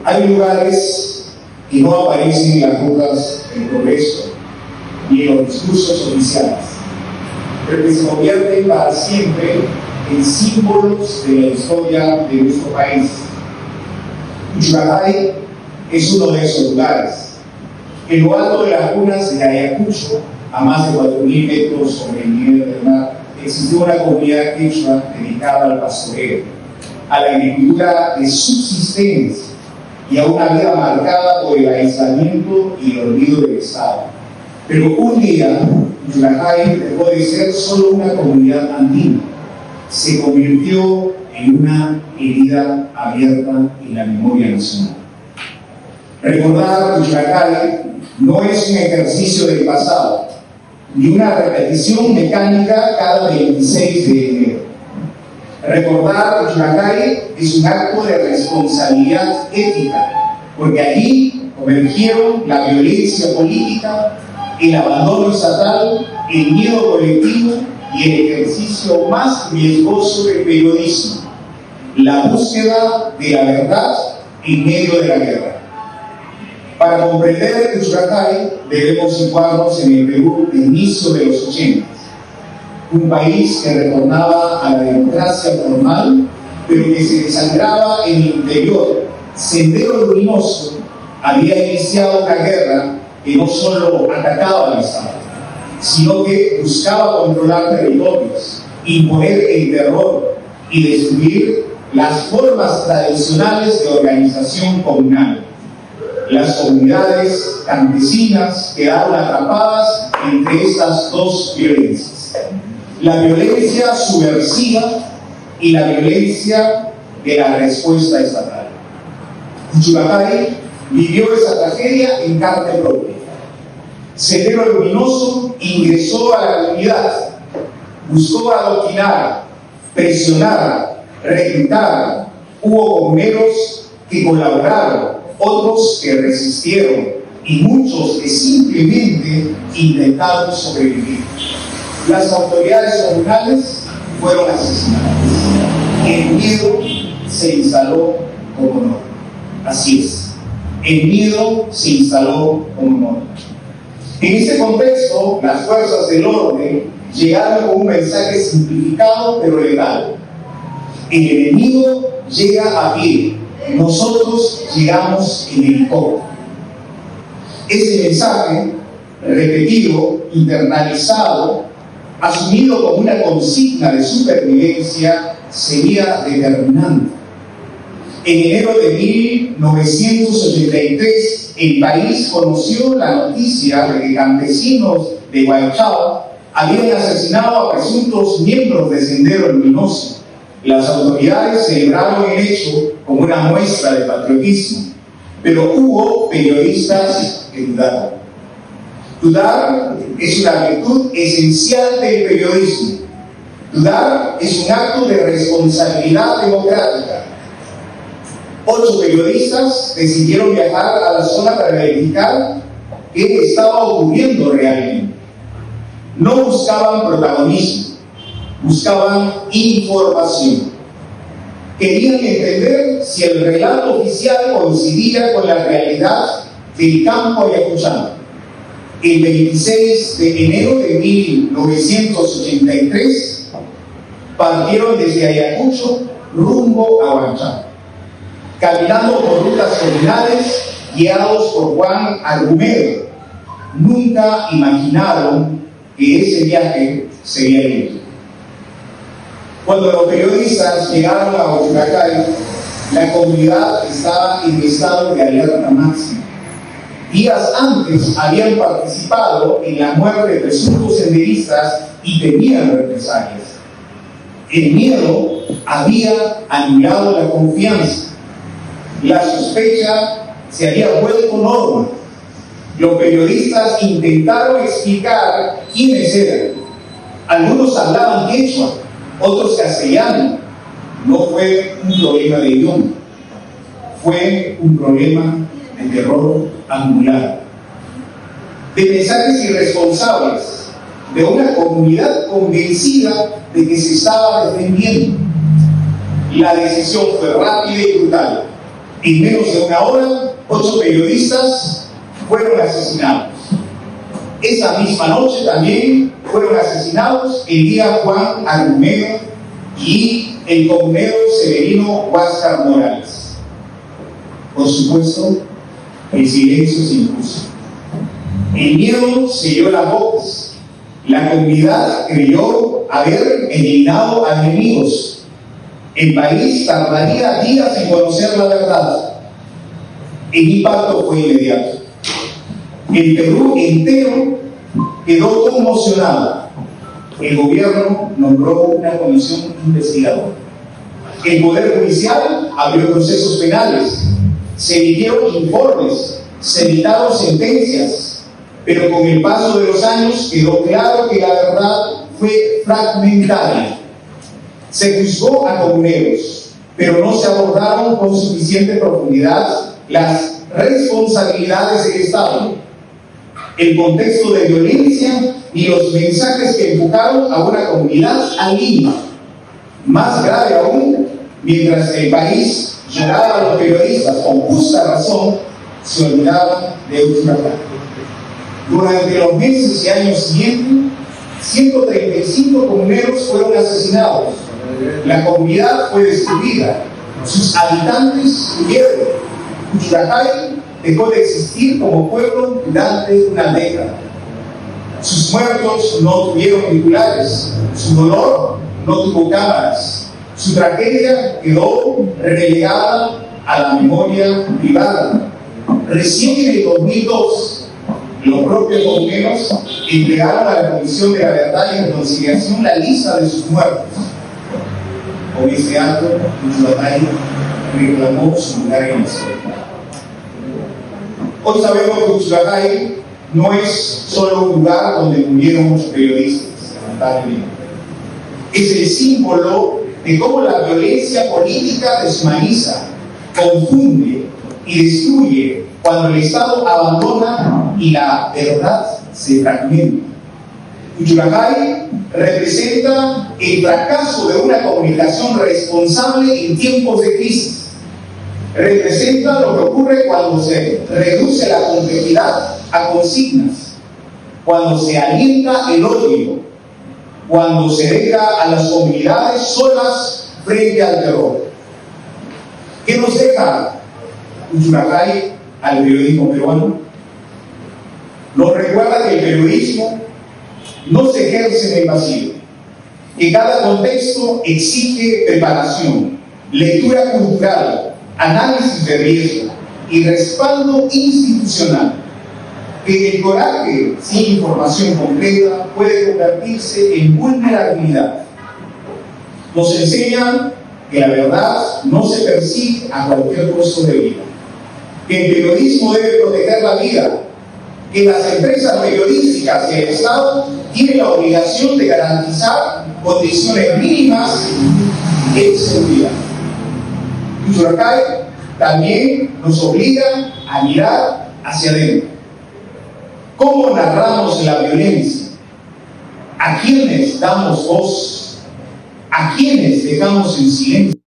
Hay lugares que no aparecen en las rutas del progreso ni en los discursos oficiales, pero que se convierten para siempre en símbolos de la historia de nuestro país. Uchucacay es uno de esos lugares. En lo alto de las dunas de Ayacucho, a más de 4.000 metros sobre el nivel del mar, existió una comunidad quechua dedicada al pastoreo, a la agricultura de subsistencia y a una vida marcada por el aislamiento y el olvido del Estado. Pero un día, Uchucacay dejó de ser solo una comunidad andina, se convirtió en una herida abierta en la memoria nacional. Recordar Uchucacay no es un ejercicio del pasado, ni una repetición mecánica cada 26 de enero. Recordar Uchucacay es un acto de responsabilidad ética, porque allí convergieron la violencia política, el abandono estatal, el miedo colectivo y el ejercicio más riesgoso del periodismo, la búsqueda de la verdad en medio de la guerra. Para comprender Uchucacay debemos situarnos en el Perú de inicio de los 80, un país que retornaba a la democracia formal, pero que se desangraba en el interior. Sendero Luminoso había iniciado una guerra que no solo atacaba al Estado, sino que buscaba controlar territorios, imponer el terror y destruir las formas tradicionales de organización comunal. Las comunidades campesinas quedaron atrapadas entre estas dos violencias: la violencia subversiva y la violencia de la respuesta estatal. Uchucacay vivió esa tragedia en carne propia. Sendero Luminoso ingresó a la comunidad, buscó adoctrinar, presionar, reclutar. Hubo comuneros que colaboraron, otros que resistieron y muchos que simplemente intentaron sobrevivir. Las autoridades comunales fueron asesinadas. El miedo se instaló como norma. Así es, el miedo se instaló como norma. En ese contexto, las fuerzas del orden llegaron con un mensaje simplificado pero letal: el enemigo llega a pie, nosotros llegamos en helicóptero. Ese mensaje, repetido, internalizado, asumido como una consigna de supervivencia, sería determinante. En enero de 1983, el país conoció la noticia de que campesinos de Guaychao habían asesinado a presuntos miembros de Sendero Luminoso. Las autoridades celebraron el hecho como una muestra de patriotismo, pero hubo periodistas que dudaron. Dudar es una virtud esencial del periodismo. Dudar es un acto de responsabilidad democrática. 8 periodistas decidieron viajar a la zona para verificar qué estaba ocurriendo realmente. No buscaban protagonismo, buscaban información. Querían entender si el relato oficial coincidía con la realidad del campo ayacuchano. El 26 de enero de 1983 partieron desde Ayacucho rumbo a Huanchaco, caminando por rutas comunales guiados por Juan Argumedo. Nunca imaginaron que ese viaje sería libre. Cuando los periodistas llegaron a Uchucacay, la comunidad estaba en estado de alerta máxima. Días antes habían participado en la muerte de presuntos senderistas y temían represalias. El miedo había anulado la confianza. La sospecha se había vuelto norma. Los periodistas intentaron explicar quiénes eran. Algunos hablaban quechua, otros castellano. No fue un problema de idioma, fue un problema de terror acumulado, de mensajes irresponsables, de una comunidad convencida de que se estaba defendiendo. La decisión fue rápida y brutal: En menos de una hora, 8 periodistas fueron asesinados. Esa misma noche también fueron asesinados Elías Juan Argumedo y el comunero Severino Huáscar Morales. Por supuesto, el silencio se impuso. El miedo selló las bocas. La comunidad creyó haber eliminado a enemigos. El país tardaría días en conocer la verdad. El impacto fue inmediato. El Perú entero quedó conmocionado. El gobierno nombró una comisión investigadora. El Poder Judicial abrió procesos penales. Se emitieron informes, se dictaron sentencias, pero con el paso de los años quedó claro que la verdad fue fragmentaria. Se juzgó a comuneros, pero no se abordaron con suficiente profundidad las responsabilidades del Estado, el contexto de violencia y los mensajes que empujaron a una comunidad anónima. Más grave aún, mientras el país lloraba a los periodistas con justa razón, se olvidaban de Uchucacay. Durante los meses y años siguientes, 135 comuneros fueron asesinados. La comunidad fue destruida. Sus habitantes huyeron. Uchucacay dejó de existir como pueblo durante una década. Sus muertos no tuvieron titulares. Su dolor no tuvo cámaras. Su tragedia quedó relegada a la memoria privada. Recién en el 2002, los propios comuneros entregaron a la Comisión de la Verdad y Reconciliación la lista de sus muertos. Con este acto, Uchucacay reclamó su lugar en la historia. Hoy sabemos que Uchucacay no es solo un lugar donde murieron muchos periodistas, lamentablemente. Es el símbolo de cómo la violencia política deshumaniza, confunde y destruye cuando el Estado abandona y la verdad se fragmenta. Uchucacay representa el fracaso de una comunicación responsable en tiempos de crisis. Representa lo que ocurre cuando se reduce la complejidad a consignas, cuando se alienta el odio, cuando se deja a las comunidades solas frente al terror. ¿Qué nos deja Uchucacay al periodismo peruano? Nos recuerda que el periodismo no se ejerce en el vacío, que cada contexto exige preparación, lectura cultural, análisis de riesgo y respaldo institucional, que el coraje sin información completa puede convertirse en vulnerabilidad. Nos enseñan que la verdad no se persigue a cualquier costo de vida, que el periodismo debe proteger la vida, que las empresas periodísticas y el Estado tienen la obligación de garantizar condiciones mínimas de seguridad. Uchucacay también nos obliga a mirar hacia adentro. ¿Cómo narramos la violencia? ¿A quiénes damos voz? ¿A quiénes dejamos en silencio?